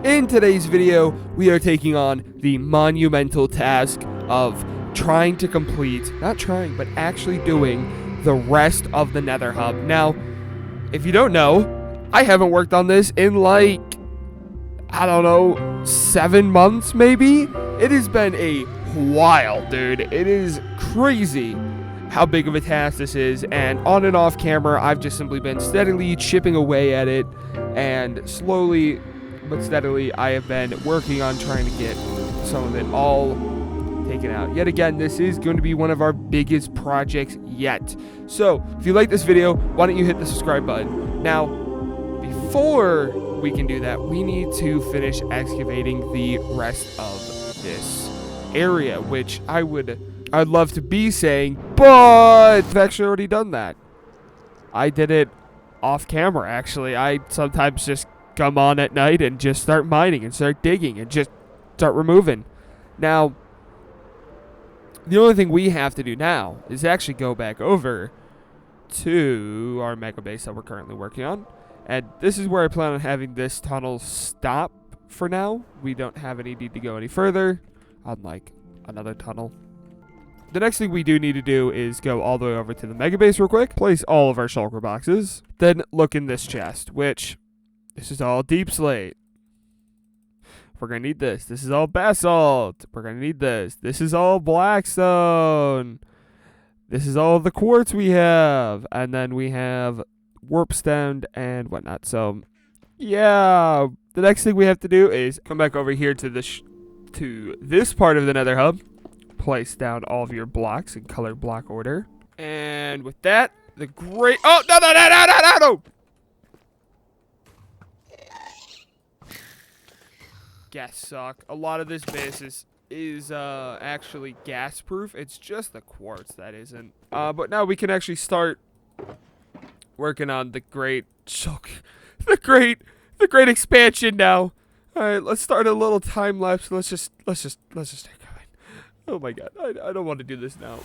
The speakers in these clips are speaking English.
In today's video, we are taking on the monumental task of trying to complete, not trying, but actually doing the rest of the Nether hub. Now, if you don't know, I haven't worked on this in like, I don't know, 7 months maybe? It has been a while, dude. It is crazy how big of a task this is, and on and off camera, I've just simply been steadily chipping away at it, and slowly but steadily, I have been working on trying to get some of it all taken out. Yet again, this is going to be one of our biggest projects yet. So, if you like this video, why don't you hit the subscribe button? Now, before we can do that, we need to finish excavating the rest of this area, which I'd love to be saying, but I've actually already done that. I did it off camera, actually. I sometimes just come on at night and just start mining and start digging and just start removing. Now, the only thing we have to do now is actually go back over to our mega base that we're currently working on. And this is where I plan on having this tunnel stop for now. We don't have any need to go any further, unlike another tunnel. The next thing we do need to do is go all the way over to the mega base real quick, place all of our shulker boxes, then look in this chest, which this is all deep slate. We're going to need this. This is all basalt. We're going to need this. This is all blackstone. This is all the quartz we have. And then we have warpstone and whatnot. So, yeah. The next thing we have to do is come back over here to this part of the Nether hub. Place down all of your blocks in color block order. And with that, oh, no. Gas suck. A lot of this base is actually gas proof. It's just the quartz that isn't. But now we can actually start working on the great expansion now. All right, let's start a little time lapse. Let's just take going. Oh my god, I don't want to do this now.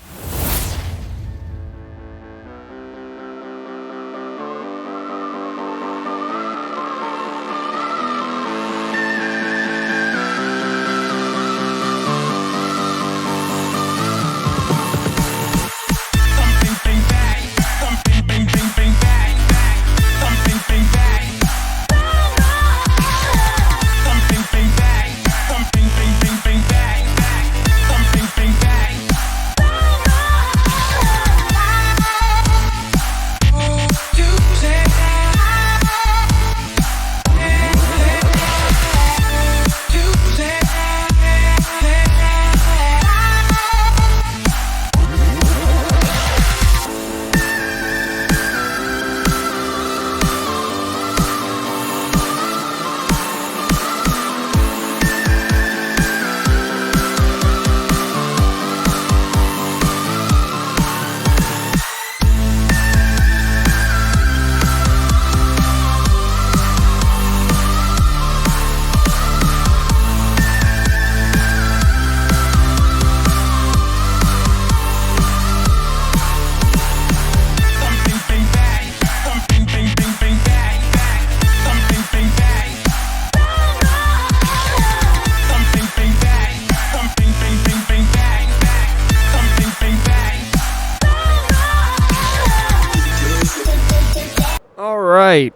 Alright,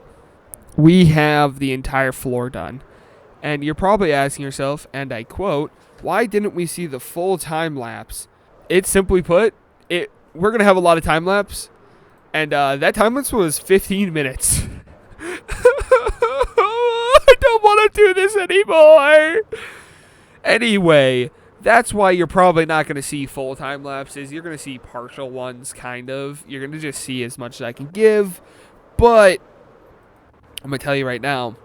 we have the entire floor done, and you're probably asking yourself, and I quote, why didn't we see the full time lapse? It's simply put, we're going to have a lot of time lapse, and that time lapse was 15 minutes. I don't want to do this anymore. Anyway, that's why you're probably not going to see full time lapses. You're going to see partial ones, kind of. You're going to just see as much as I can give. But I'm going to tell you right now,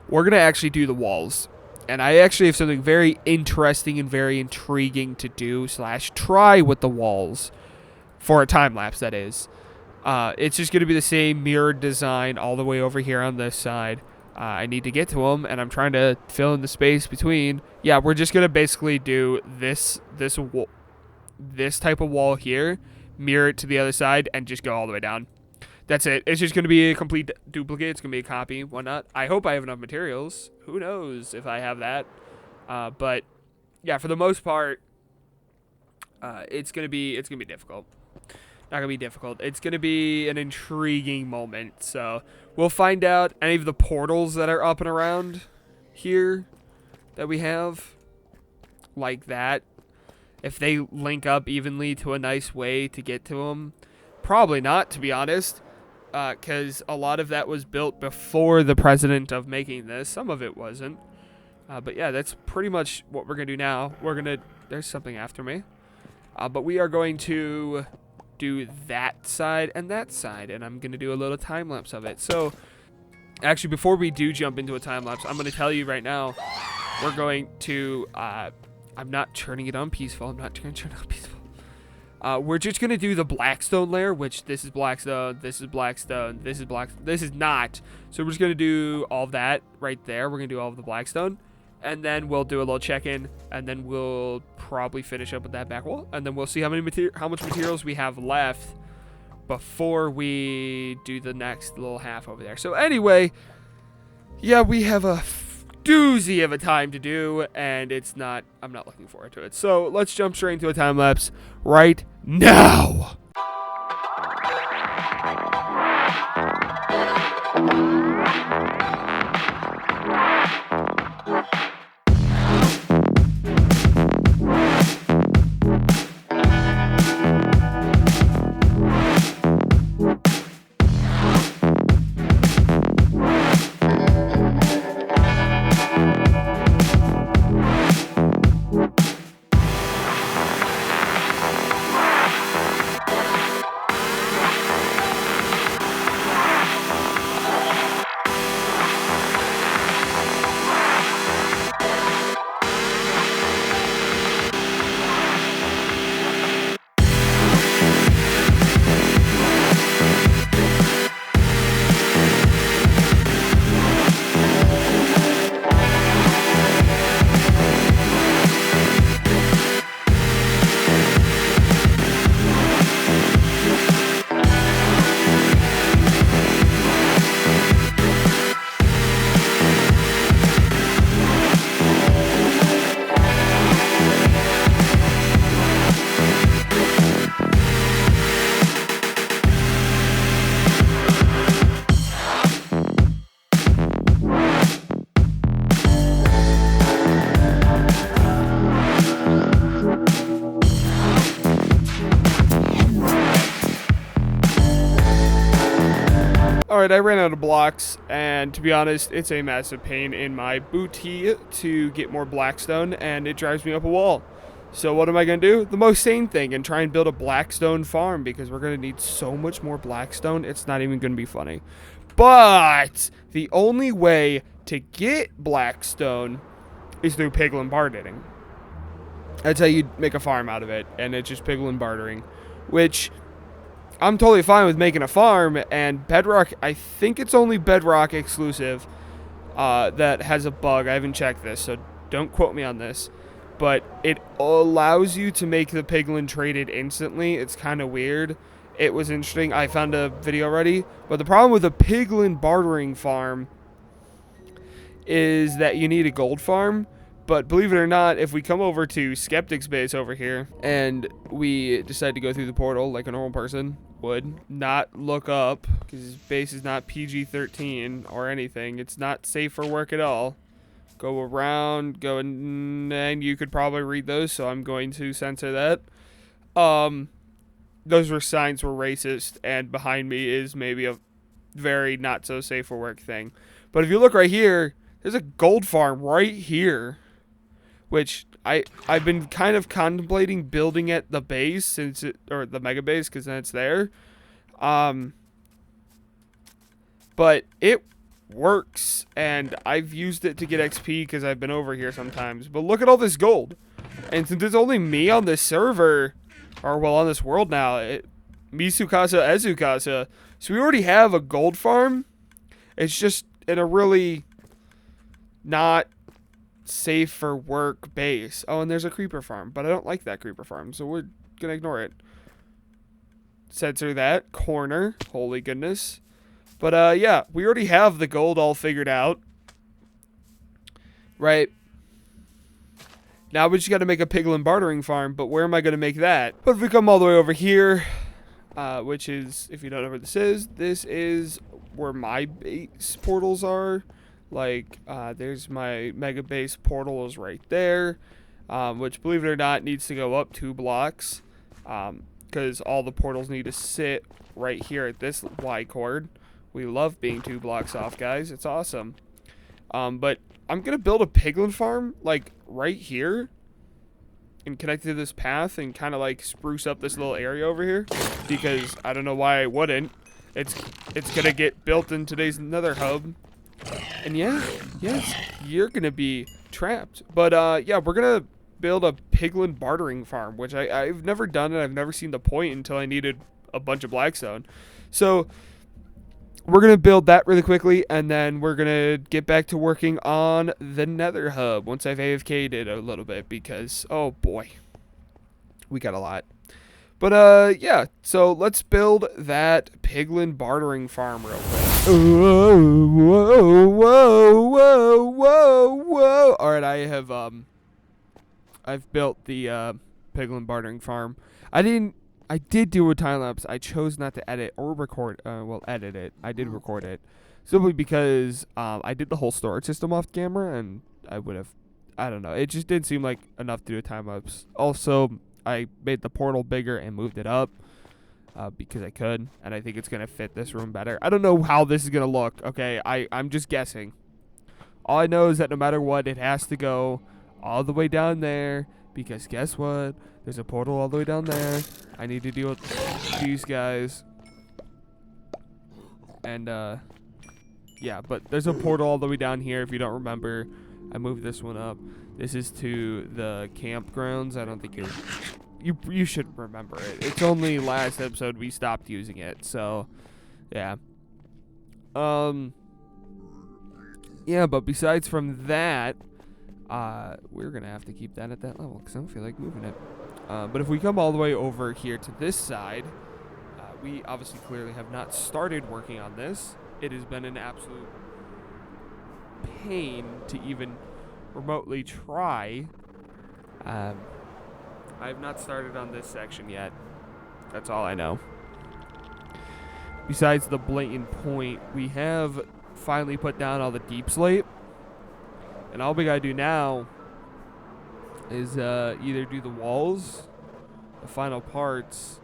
we're going to actually do the walls. And I actually have something very interesting and very intriguing to do / try with the walls for a time lapse, that is. It's just going to be the same mirrored design all the way over here on this side. I need to get to them, and I'm trying to fill in the space between. Yeah, we're just going to basically do this type of wall here, mirror it to the other side, and just go all the way down. that's it. It's just going to be a complete duplicate. It's going to be a copy, whatnot. I hope I have enough materials. Who knows if I have that. But yeah, for the most part, it's going to be difficult. Not going to be difficult. It's going to be an intriguing moment. So we'll find out any of the portals that are up and around here that we have, like that, if they link up evenly to a nice way to get to them. Probably not, to be honest, because a lot of that was built before the precedent of making this. Some of it wasn't. But yeah, that's pretty much what we're going to do now. There's something after me. But we are going to do that side and that side, and I'm going to do a little time lapse of it. So actually, before we do jump into a time lapse, I'm going to tell you right now, we're going to, I'm not turning it on peaceful. I'm not going to turn it on peaceful. We're just going to do the blackstone layer, which this is blackstone, this is blackstone, this is black, this is not. So we're just going to do all of that right there. We're going to do all of the blackstone, and then we'll do a little check-in, and then we'll probably finish up with that back wall, and then we'll see how much materials we have left before we do the next little half over there. So anyway, yeah, we have a doozy of a time to do, and I'm not looking forward to it. So let's jump straight into a time lapse right now. Alright, I ran out of blocks, and to be honest, it's a massive pain in my booty to get more blackstone, and it drives me up a wall. So what am I going to do? The most sane thing, and try and build a blackstone farm, because we're going to need so much more blackstone, it's not even going to be funny. But the only way to get blackstone is through piglin bartering. That's how you make a farm out of it, and it's just piglin bartering, which I'm totally fine with making a farm. And Bedrock, I think it's only Bedrock exclusive that has a bug. I haven't checked this, so don't quote me on this, but it allows you to make the piglin traded instantly. It's kind of weird. It was interesting. I found a video already, but the problem with a piglin bartering farm is that you need a gold farm. But believe it or not, if we come over to Skeptic's base over here and we decide to go through the portal like a normal person would, not look up, because his base is not PG-13 or anything. It's not safe for work at all. Go around, go in, and you could probably read those, so I'm going to censor that. Those were signs were racist, and behind me is maybe a very not so safe for work thing. But if you look right here, there's a gold farm right here, which I've been kind of contemplating building at the base, or the mega base, because then it's there. But it works, and I've used it to get XP because I've been over here sometimes. But look at all this gold. And since it's only me on this server, or well, on this world now, Misukasa Ezukasa, so we already have a gold farm. It's just in a really not safe for work base. Oh, and there's a creeper farm, but I don't like that creeper farm, so we're gonna ignore it. censor that corner. Holy goodness. But yeah, we already have the gold all figured out. Right. Now we just got to make a piglin bartering farm, but where am I going to make that? But if we come all the way over here, which is, if you don't know where this is where my base portals are. Like, there's my mega base portal is right there, which, believe it or not, needs to go up 2 blocks, because all the portals need to sit right here at this Y cord. We love being 2 blocks off, guys. It's awesome. But I'm going to build a piglin farm, like, right here, and connect to this path and kind of, like, spruce up this little area over here, because I don't know why I wouldn't. It's going to get built in today's Nether hub. And yes, you're going to be trapped. But, yeah, we're going to build a piglin bartering farm, which I've never done, and I've never seen the point until I needed a bunch of blackstone. So we're going to build that really quickly, and then we're going to get back to working on the Nether hub once I've AFK'd it a little bit, because, oh boy, we got a lot. But, yeah, so let's build that piglin bartering farm real quick. Whoa, whoa, whoa, whoa, whoa, whoa. All right, I've built the piglin bartering farm. I did do a time lapse. I chose not to edit or record. Edit it. I did record it, simply because I did the whole storage system off camera, and I don't know. It just didn't seem like enough to do a time lapse. Also, I made the portal bigger and moved it up because I could, and I think it's gonna fit this room better. I don't know how this is gonna look. Okay, I'm just guessing. All I know is that no matter what, it has to go all the way down there, because guess what? There's a portal all the way down there. I need to deal with these guys. And, yeah, but there's a portal all the way down here. If you don't remember, I moved this one up. This is to the campgrounds. I don't think you should remember it. It's only last episode we stopped using it. So, yeah. Yeah, but besides from that, we're going to have to keep that at that level because I don't feel like moving it. But if we come all the way over here to this side, we obviously clearly have not started working on this. It has been an absolute pain to even remotely try. I have not started on this section yet. That's all I know. Besides the blatant point, we have finally put down all the deep slate. And all we gotta do now is either do the walls, the final parts,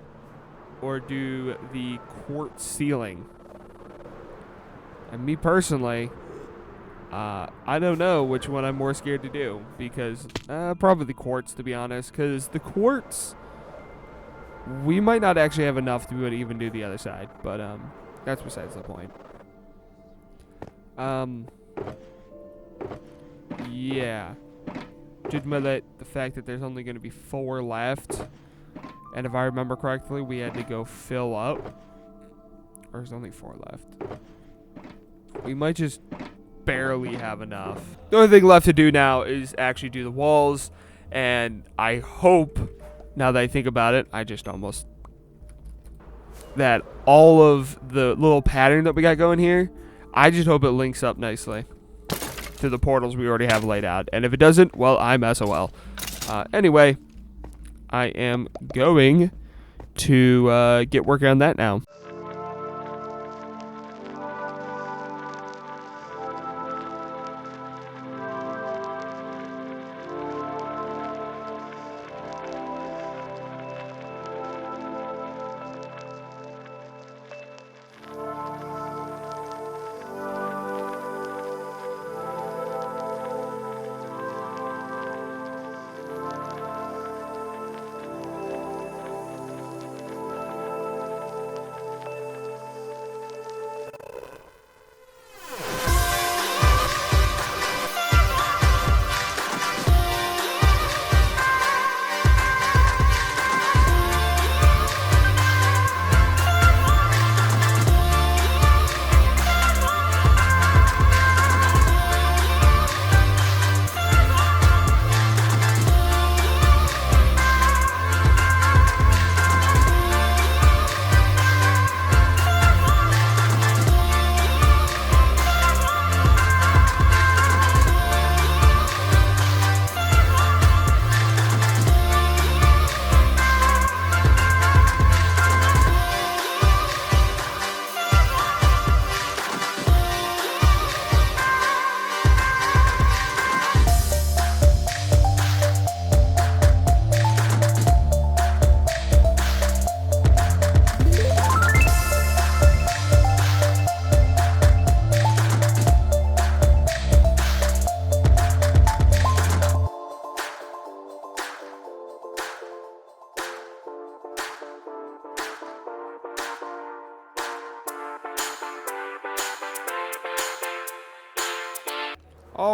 or do the quartz ceiling. And me personally, I don't know which one I'm more scared to do, because probably the quartz, to be honest, because the quartz, we might not actually have enough to even do the other side, but that's besides the point. Yeah. Judging by the fact that there's only going to be 4 left, and if I remember correctly, we had to go fill up, or there's only 4 left. We might just barely have enough. The only thing left to do now is actually do the walls, and I hope, now that I think about it, that all of the little pattern that we got going here, I just hope it links up nicely to the portals we already have laid out. And if it doesn't, well, I'm SOL. Anyway, I am going to get working on that now.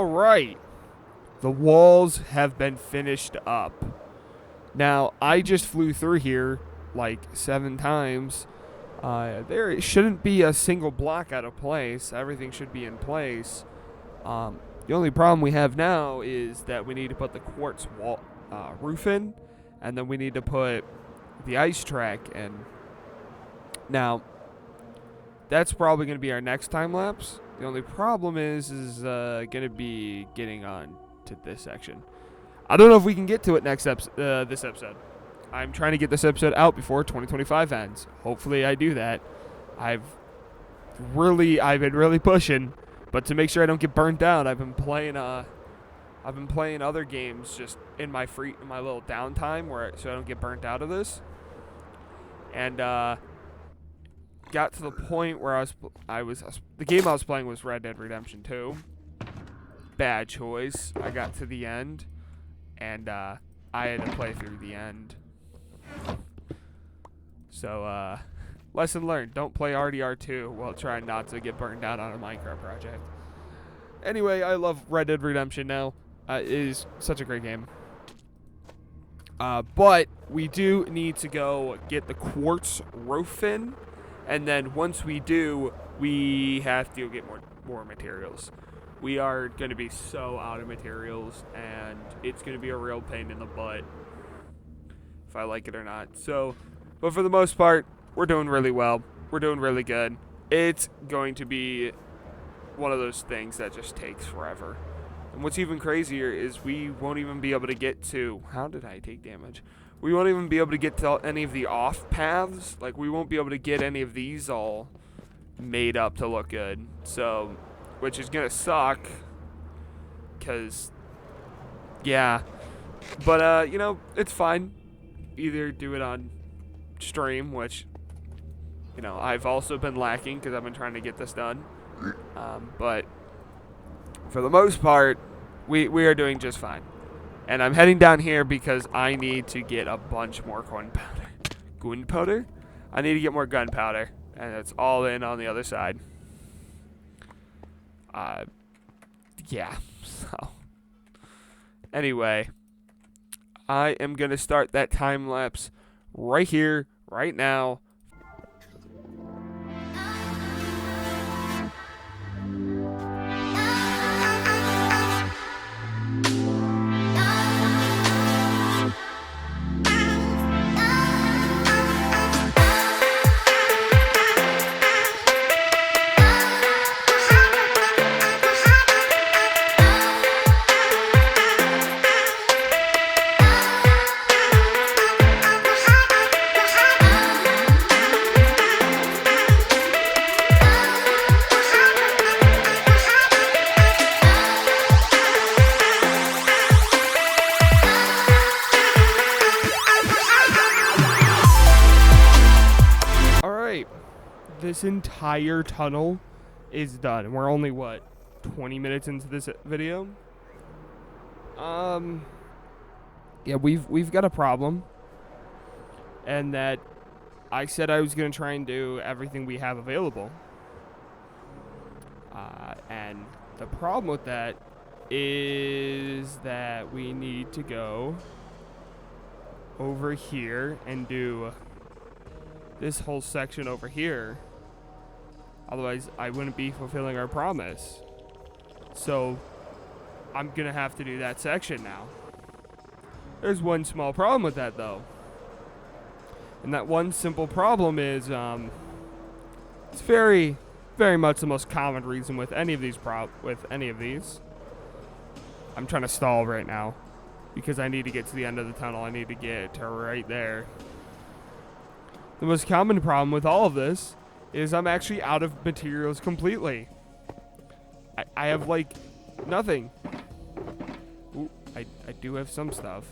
All right. The walls have been finished up. Now, I just flew through here like 7 times. There shouldn't be a single block out of place. Everything should be in place. The only problem we have now is that we need to put the quartz wall roof in, and then we need to put the ice track in. Now, that's probably going to be our next time lapse. The only problem is going to be getting on to this section. I don't know if we can get to it this episode. I'm trying to get this episode out before 2025 ends. Hopefully I do that. I've been really pushing, but to make sure I don't get burnt out, I've been playing other games just in my little downtime so I don't get burnt out of this. And got to the point where the game I was playing was Red Dead Redemption 2. Bad choice. I got to the end, and I had to play through the end. So, lesson learned. Don't play RDR2 while trying not to get burned out on a Minecraft project. Anyway, I love Red Dead Redemption now. It is such a great game. But we do need to go get the quartz roof in. And then once we do, we have to get more materials. We are going to be so out of materials, and it's going to be a real pain in the butt if I like it or not. So, but for the most part, we're doing really well. We're doing really good. It's going to be one of those things that just takes forever. And what's even crazier is we won't even be able to get to... How did I take damage? We won't even be able to get to any of the off paths. Like, we won't be able to get any of these all made up to look good. So, which is going to suck. Because, yeah. But, it's fine. Either do it on stream, which, I've also been lacking because I've been trying to get this done. But for the most part, we are doing just fine. And I'm heading down here because I need to get a bunch more gunpowder. Gunpowder? I need to get more gunpowder. And it's all in on the other side. Yeah. So, anyway, I am going to start that time lapse right here, right now. This entire tunnel is done. We're only, 20 minutes into this video? Yeah, we've got a problem. And that I said I was going to try and do everything we have available. And the problem with that is that we need to go over here and do this whole section over here. Otherwise, I wouldn't be fulfilling our promise. So, I'm going to have to do that section now. There's one small problem with that, though. And that one simple problem is, it's very, very much the most common reason with any of these I'm trying to stall right now because I need to get to the end of the tunnel. I need to get to right there. The most common problem with all of this is I'm actually out of materials completely. I have, nothing. Ooh, I do have some stuff.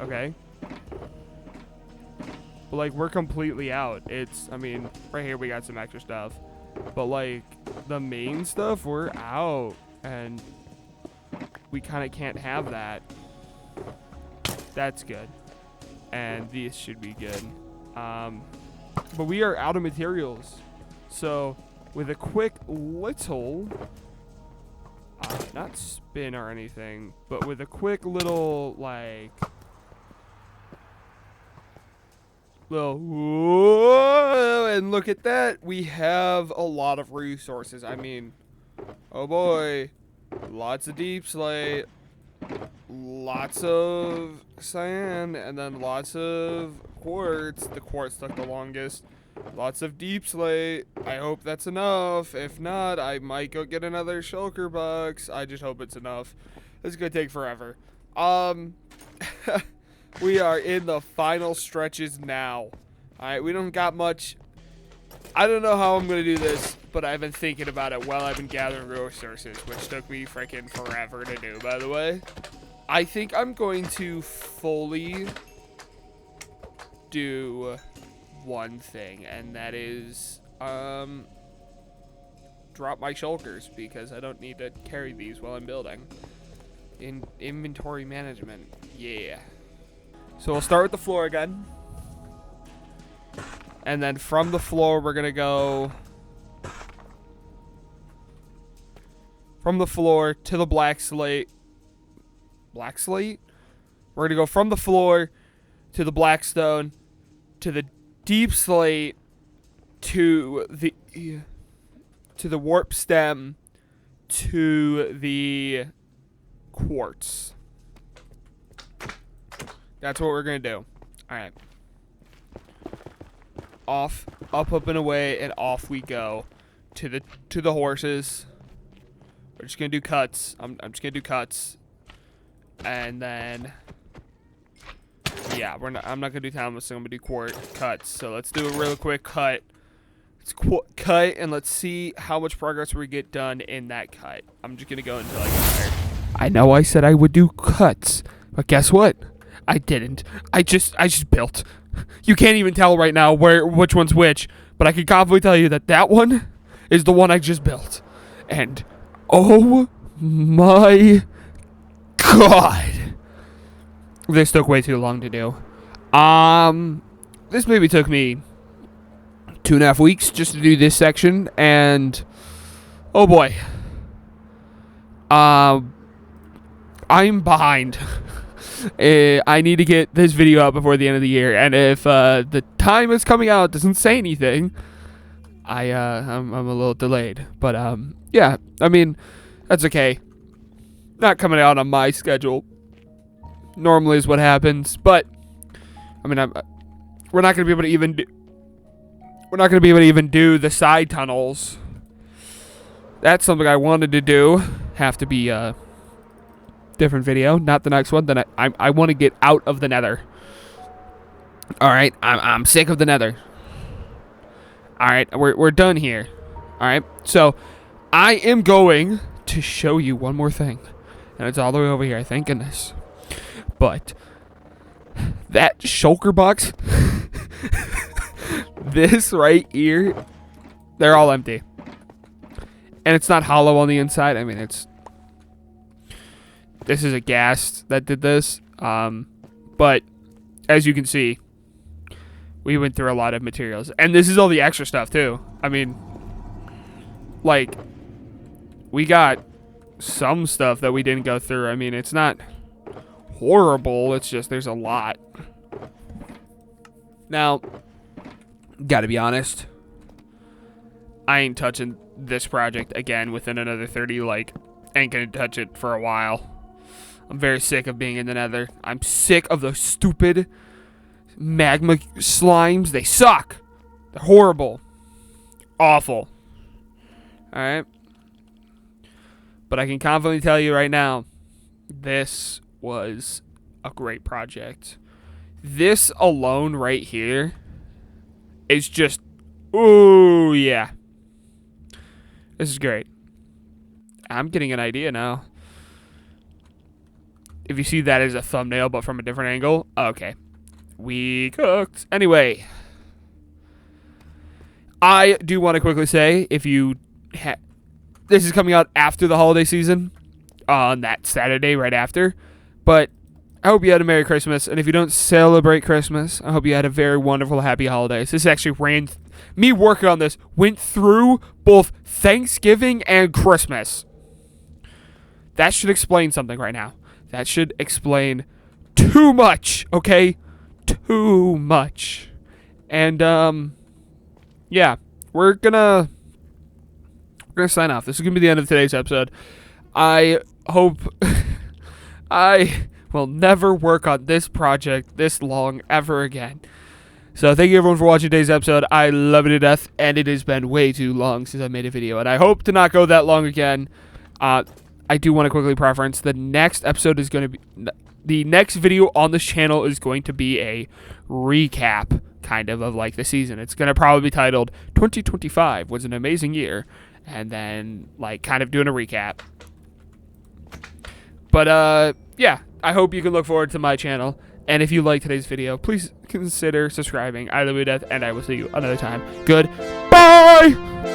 Okay. But, we're completely out. Right here we got some extra stuff. But, the main stuff, we're out. And we kind of can't have that. That's good. And these should be good. But we are out of materials. So, with a quick little not spin or anything, but with a quick little, like, little, whoa, and look at that. We have a lot of resources. I mean, oh boy, lots of deep slate, lots of sand, and then lots of quartz. The quartz took the longest. Lots of deep slate. I hope that's enough. If not, I might go get another shulker box. I just hope it's enough. It's gonna take forever. We are in the final stretches now. Alright, we don't got much. I don't know how I'm gonna do this, but I've been thinking about it while I've been gathering resources, which took me freaking forever to do, by the way. I think I'm going to fully do one thing, and that is drop my shulkers, because I don't need to carry these while I'm building. In inventory management, yeah. So we'll start with the floor again, and then from the floor we're gonna go from the floor to the black slate. Black slate? We're gonna go from the floor to the blackstone to the deep slate to the warp stem to the quartz. That's what we're gonna do. Alright. Off, up, and away, and off we go to the horses. We're just gonna do cuts. I'm just gonna do cuts. And then yeah, I'm not gonna do Thomas, I'm gonna do cuts. So let's do a real quick cut. Let's cut and let's see how much progress we get done in that cut. I'm just gonna go until I get tired. I know I said I would do cuts, but guess what? I didn't. I just built. You can't even tell right now which one's which, but I can confidently tell you that one is the one I just built. And oh my God, this took way too long to do. This maybe took me 2.5 weeks just to do this section, and oh boy, I'm behind. I need to get this video out before the end of the year, and if the time it's coming out doesn't say anything, I'm a little delayed. But yeah, I mean, that's okay. Not coming out on my schedule normally is what happens, but I mean, we're not gonna be able to even do the side tunnels. That's something I wanted to do. Have to be different video, not the next one. Then I want to get out of the Nether. All right, I'm sick of the Nether. All right, we're done here. All right, so I am going to show you one more thing, and it's all the way over here. Thank goodness. But that shulker box, this right here, they're all empty, and it's not hollow on the inside. I mean, this is a ghast that did this, but as you can see, we went through a lot of materials, and this is all the extra stuff too. I mean, like, we got some stuff that we didn't go through. I mean, it's not horrible, it's just there's a lot. Now, gotta be honest, I ain't touching this project again within another 30, like, ain't gonna touch it for a while. I'm very sick of being in the Nether. I'm sick of those stupid magma slimes. They suck. They're horrible. Awful. Alright? But I can confidently tell you right now, this was a great project. This alone right here is just, ooh, yeah. This is great. I'm getting an idea now. If you see that as a thumbnail, but from a different angle, okay. We cooked. Anyway, I do want to quickly say, if you this is coming out after the holiday season, on that Saturday right after, but I hope you had a Merry Christmas, and if you don't celebrate Christmas, I hope you had a very wonderful, happy holidays. This actually me working on this went through both Thanksgiving and Christmas. That should explain something right now. That should explain too much, okay? Too much. And, yeah, we're gonna sign off. This is gonna be the end of today's episode. I hope I will never work on this project this long ever again. So thank you everyone for watching today's episode. I love it to death, and it has been way too long since I made a video, and I hope to not go that long again. I do want to quickly preference the next episode is going to be the next video on this channel is going to be a recap kind of like the season. It's going to probably be titled 2025 was an amazing year, and then like kind of doing a recap. But yeah, I hope you can look forward to my channel. And if you like today's video, please consider subscribing. I love you to death, and I will see you another time. Goodbye!